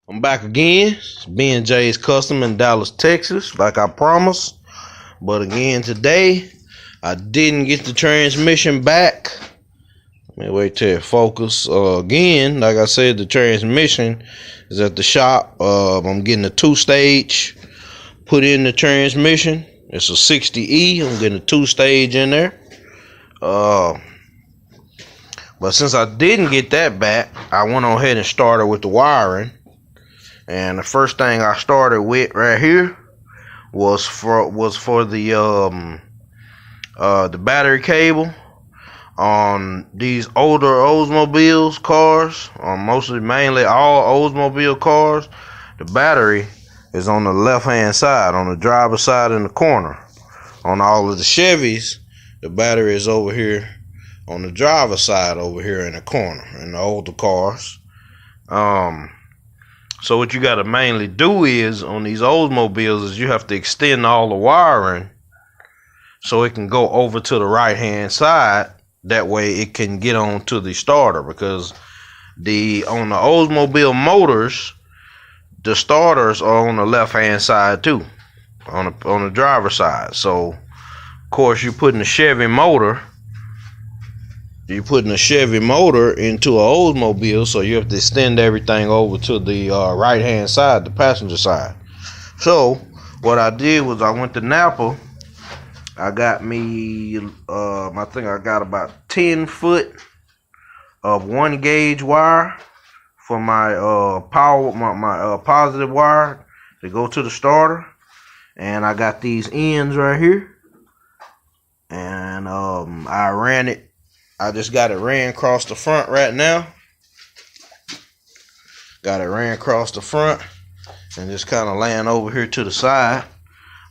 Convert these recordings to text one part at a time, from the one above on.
I'm back again. It's B&J's Custom in Dallas, Texas, like I promised. But again, today, I didn't get the transmission back. Let me wait till it focus. Again, like I said, the transmission is at the shop. I'm getting a 2-stage put in the transmission. It's a 60E. I'm getting a 2-stage in there. But since I didn't get that back, I went on ahead and started with the wiring. And the first thing I started with right here was for the battery cable on these older Oldsmobile cars, mainly all Oldsmobile cars. The battery is on the left hand side, on the driver's side in the corner. On all of the Chevys, the battery is over here on the driver's side over here in the corner in the older cars. So what you got to mainly do is on these Oldsmobiles is you have to extend all the wiring so it can go over to the right hand side. That way it can get on to the starter, because on the Oldsmobile motors, the starters are on the left hand side too, on the driver's side. So of course you're putting a Chevy motor into an Oldsmobile, so you have to extend everything over to the right hand side, the passenger side. So what I did was I went to Napa. I got me I think I got about 10 foot of 1 gauge wire for my my positive wire to go to the starter, and I got these ends right here, and I just got it ran across the front right now. Got it ran across the front and just kind of laying over here to the side.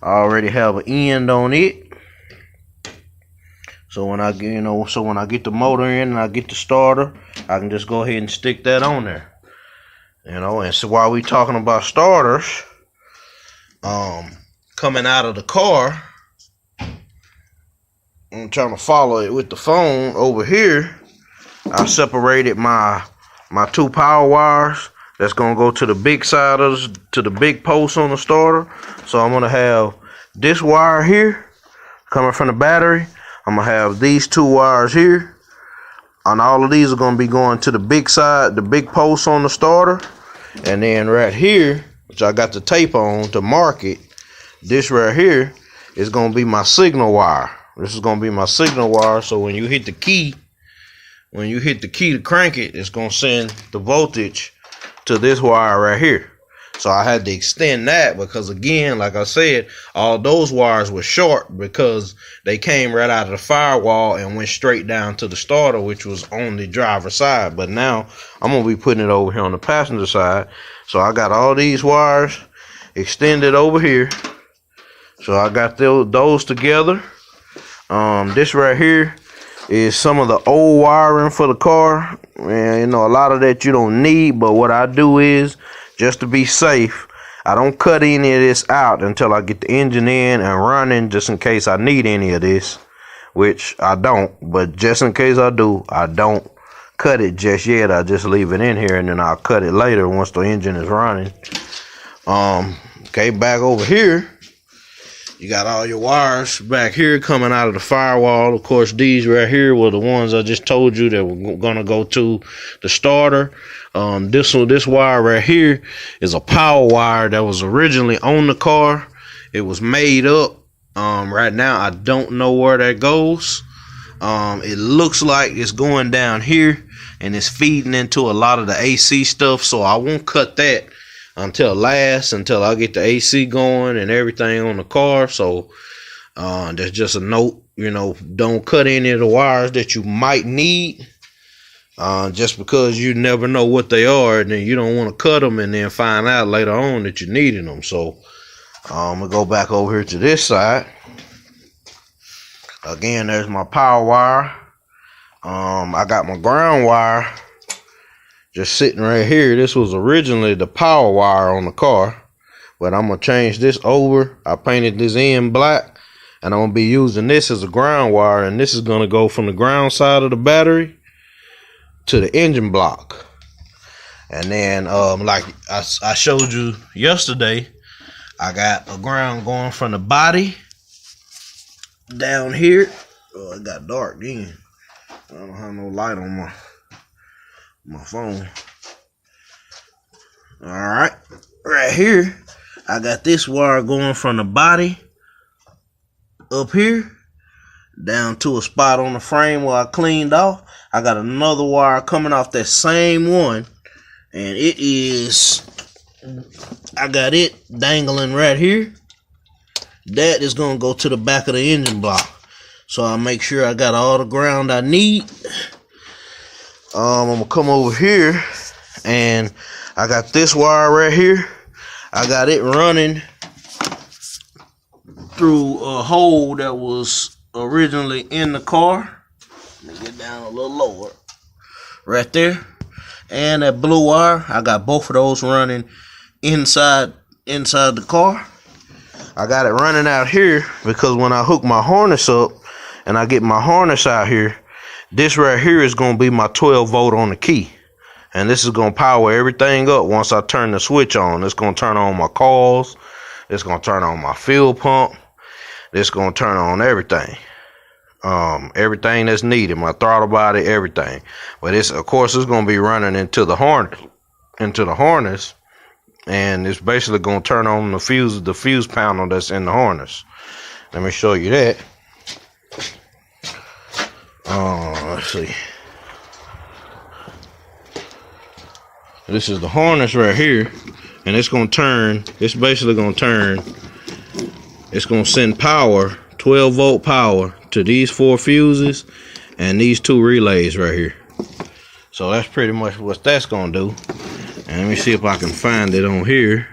I already have an end on it. So when I get the motor in and I get the starter, I can just go ahead and stick that on there. And so while we talking about starters, coming out of the car, I'm trying to follow it with the phone over here. I separated my 2 power wires that's gonna go to the big side to the big post on the starter. So I'm gonna have this wire here coming from the battery. I'm gonna have these 2 wires here, and all of these are gonna be going to the big side, the big post on the starter. And then right here, which I got the tape on to mark it, this right here is gonna be my signal wire. This is gonna be my signal wire. So when you hit the key to crank it, it's gonna send the voltage to this wire right here. So I had to extend that because, again, like I said, all those wires were short because they came right out of the firewall and went straight down to the starter, which was on the driver's side. But now I'm gonna be putting it over here on the passenger side. So I got all these wires extended over here. So I got those together. This right here is some of the old wiring for the car, and a lot of that you don't need. But what I do is, just to be safe, I don't cut any of this out until I get the engine in and running, just in case I need any of this, which I don't. But just in case I do, I don't cut it just yet. I just leave it in here, and then I'll cut it later once the engine is running. Okay, back over here, you got all your wires back here coming out of the firewall. Of course, these right here were the ones I just told you that were gonna go to the starter. This wire right here is a power wire that was originally on the car. It was made up. Right now I don't know where that goes. It looks like it's going down here and it's feeding into a lot of the AC stuff. So I won't cut that until I get the AC going and everything on the car. So there's just a note, don't cut any of the wires that you might need, just because you never know what they are, and then you don't want to cut them and then find out later on that you needed them. So I'm gonna go back over here to this side. Again, there's my power wire. I got my ground wire just sitting right here. This was originally the power wire on the car, but I'm gonna change this over. I painted this in black, and I'm gonna be using this as a ground wire, and this is gonna go from the ground side of the battery to the engine block. And then like I showed you yesterday, I got a ground going from the body down here. Oh, it got dark then. I don't have no light on my phone. Alright, right here, I got this wire going from the body up here down to a spot on the frame where I cleaned off. I got another wire coming off that same one, and it is, I got it dangling right here. That is going to go to the back of the engine block. So I'll make sure I got all the ground I need. I'm going to come over here, and I got this wire right here. I got it running through a hole that was originally in the car. Let me get down a little lower. Right there. And that blue wire, I got both of those running inside the car. I got it running out here because when I hook my harness up and I get my harness out here, this right here is going to be my 12 volt on the key. And this is going to power everything up once I turn the switch on. It's going to turn on my coils. It's going to turn on my fuel pump. It's going to turn on everything. Everything that's needed, my throttle body, everything. But it's, of course, it's going to be running into the harness, and it's basically going to turn on the fuse panel that's in the harness. Let me show you that. Let's see. This is the harness right here, and it's going to turn. It's basically going to turn. It's going to send power, 12 volt power, to these 4 fuses and these 2 relays right here. So that's pretty much what that's going to do. And let me see if I can find it on here.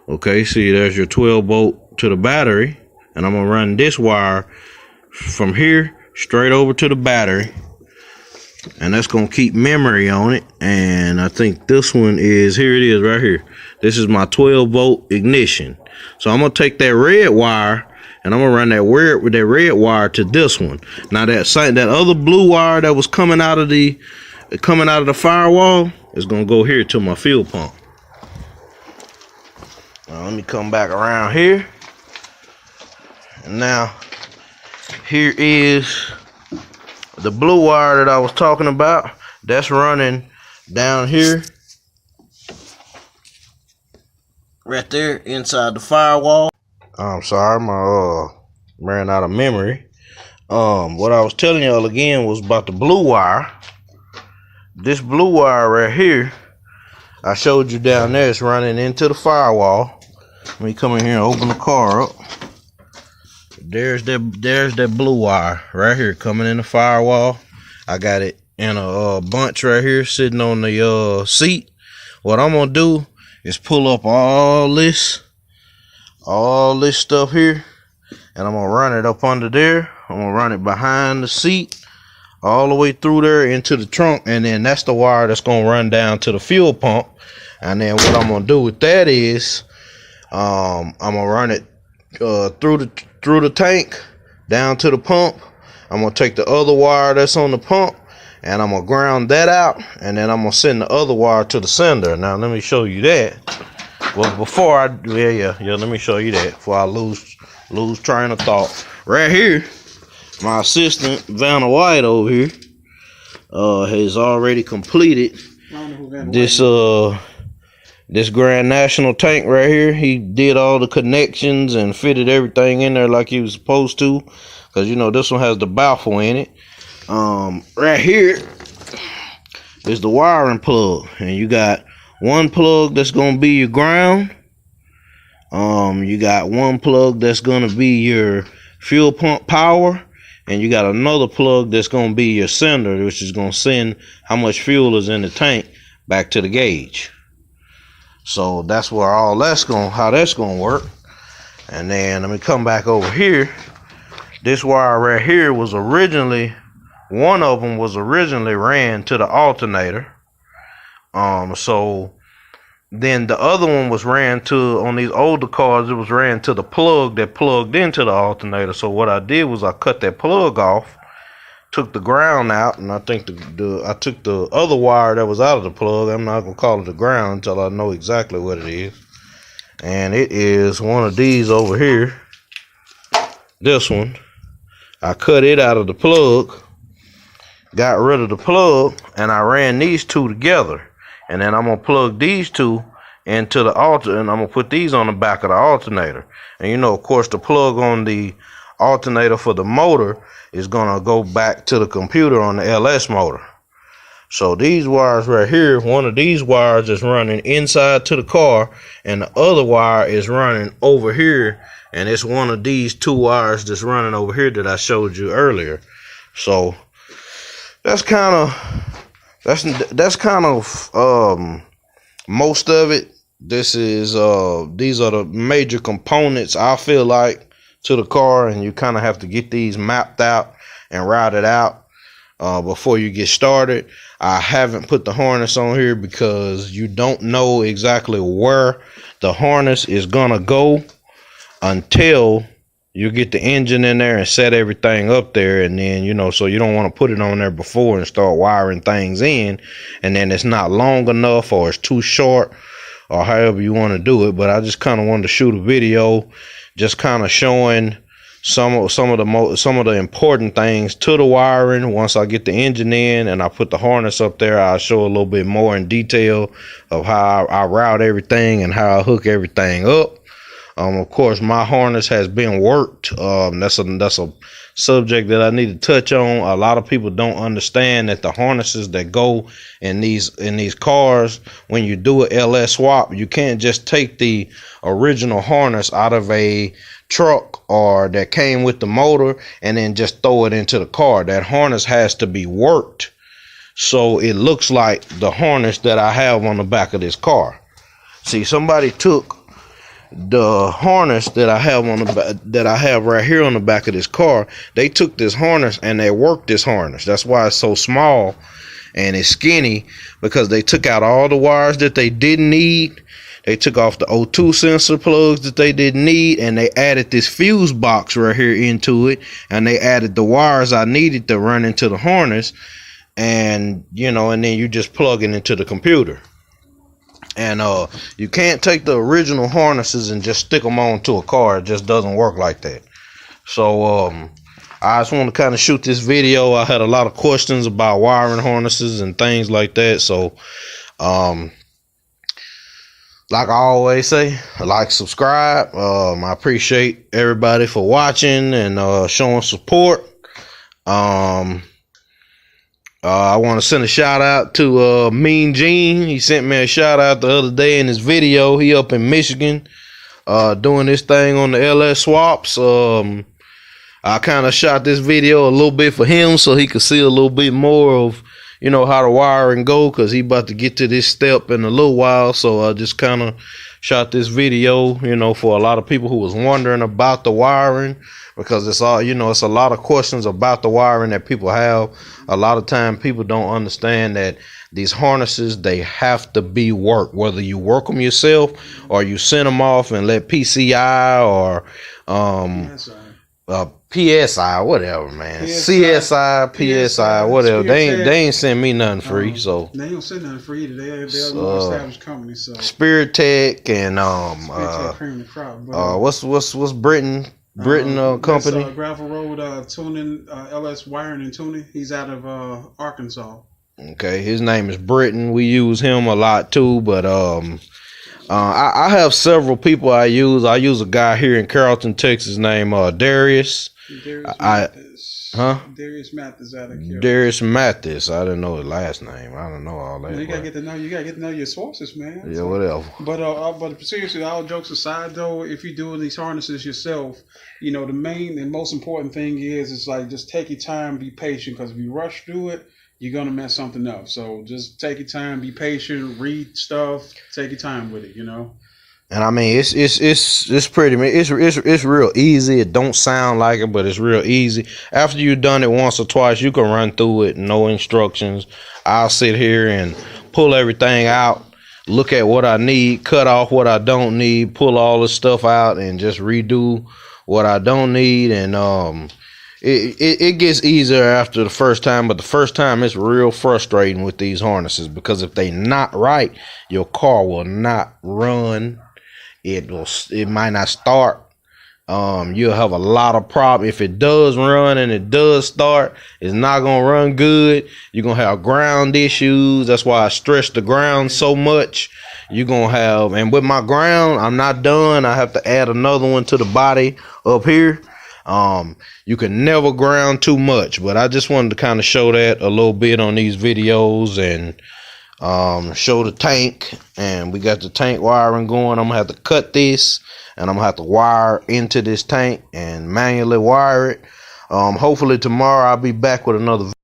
Okay, see, there's your 12 volt to the battery, and I'm going to run this wire from here straight over to the battery, and that's going to keep memory on it. And I think this one is, here it is right here. This is my 12 volt ignition. So I'm going to take that red wire and I'm going to run that red wire to this one. Now that other blue wire that was coming out of the firewall is going to go here to my fuel pump. Now let me come back around here. And now here is the blue wire that I was talking about. That's running down here, right there inside the firewall. I'm sorry, my ran out of memory. What I was telling y'all again was about the blue wire. This blue wire right here, I showed you down there, it's running into the firewall. Let me come in here and open the car up. There's that blue wire right here coming in the firewall. I got it in a bunch right here sitting on the seat. What I'm gonna do is pull up all this stuff here, and I'm gonna run it up under there. I'm gonna run it behind the seat all the way through there into the trunk, and then that's the wire that's gonna run down to the fuel pump. And then what I'm gonna do with that is I'm gonna run it through the tank down to the pump. I'm gonna take the other wire that's on the pump and I'm gonna ground that out, and then I'm gonna send the other wire to the sender. Now let me show you that. Well, before I let me show you that before I lose train of thought. Right here, my assistant Vanna White over here has already completed this Grand National tank right here. He did all the connections and fitted everything in there like he was supposed to, because you know this one has the baffle in it. Right here is the wiring plug, and you got one plug that's gonna be your ground. You got one plug that's gonna be your fuel pump power, and you got another plug that's gonna be your sender, which is gonna send how much fuel is in the tank back to the gauge. So that's where how that's gonna work. And then let me come back over here. This wire right here was originally, one of them was originally ran to the alternator. So then the other one was ran to, on these older cars, it was ran to the plug that plugged into the alternator. So what I did was I cut that plug off, took the ground out, and I think I took the other wire that was out of the plug. I'm not gonna call it the ground until I know exactly what it is. And it is one of these over here. This one. I cut it out of the plug, got rid of the plug, and I ran these two together. And then I'm gonna plug these two into the alternator, and I'm gonna put these on the back of the alternator. And you know, of course, the plug on the alternator for the motor is gonna go back to the computer on the LS motor. So these wires right here, one of these wires is running inside to the car, and the other wire is running over here, and it's one of these two wires that's running over here that I showed you earlier. So that's kind of most of it. This is these are the major components, I feel like, to the car, and you kind of have to get these mapped out and routed out before you get started. I haven't put the harness on here because you don't know exactly where the harness is gonna go until you get the engine in there and set everything up there. And then, you know, so you don't want to put it on there before and start wiring things in, and then it's not long enough or it's too short or however you want to do it. But I just kind of wanted to shoot a video just kind of showing some of the important things to the wiring. Once I get the engine in and I put the harness up there, I'll show a little bit more in detail of how I route everything and how I hook everything up. Of course, my harness has been worked. That's a subject that I need to touch on. A lot of people don't understand that the harnesses that go in these cars, when you do a LS swap, you can't just take the original harness out of a truck or that came with the motor and then just throw it into the car. That harness has to be worked so it looks like the harness that I have on the back of this car. See, somebody took the harness that I have right here on the back of this car. They took this harness and they worked this harness. That's why it's so small and it's skinny, because they took out all the wires that they didn't need. They took off the O2 sensor plugs that they didn't need, and they added this fuse box right here into it, and they added the wires I needed to run into the harness, and you know, and then you just plug it into the computer. And you can't take the original harnesses and just stick them onto a car. It just doesn't work like that. So I just want to kind of shoot this video. I had a lot of questions about wiring harnesses and things like that. So like I always say, like, subscribe. I appreciate everybody for watching and showing support. I want to send a shout out to Mean Gene. He sent me a shout out the other day in his video. He up in Michigan doing this thing on the LS swaps. I kind of shot this video a little bit for him so he could see a little bit more of, you know, how the wiring go, because he about to get to this step in a little while. So I just kind of shot this video, you know, for a lot of people who was wondering about the wiring, because it's all, you know, it's a lot of questions about the wiring that people have. A lot of time people don't understand that these harnesses, they have to be worked, whether you work them yourself or you send them off and let PCI or PSI, whatever, man. CSI, PSI, whatever. They ain't send me nothing free, so they don't send nothing free either. They're a more established company. So Spirit Tech and what's Britain company? Gravel Road tuning, LS wiring and tuning. He's out of Arkansas. Okay, his name is Britain. We use him a lot too, but I have several people I use. I use a guy here in Carrollton, Texas, named Darius. Darius Mathis out of Carrollton. Darius Mathis. I didn't know his last name. I don't know all that. You gotta get to know your sources, man. Yeah, so, whatever. But seriously, all jokes aside, though, if you're doing these harnesses yourself, you know, the main and most important thing is like, just take your time, be patient, because if you rush through it, you're gonna mess something up. So just take your time, be patient, read stuff, take your time with it, you know. And I mean, it's pretty, it's real easy. It don't sound like it, but it's real easy. After you've done it once or twice, you can run through it, no instructions. I'll sit here and pull everything out, look at what I need, cut off what I don't need, pull all the stuff out, and just redo what I don't need. And it gets easier after the first time, but the first time it's real frustrating with these harnesses, because if they not right, your car will not run. It might not start. You'll have a lot of problem. If it does run and it does start, it's not gonna run good. You're gonna have ground issues. That's why I stress the ground so much. You're gonna have, and with my ground, I'm not done. I have to add another one to the body up here. You can never ground too much, but I just wanted to kind of show that a little bit on these videos, and show the tank. And we got the tank wiring going. I'm gonna have to cut this, and I'm gonna have to wire into this tank and manually wire it. Hopefully tomorrow I'll be back with another video.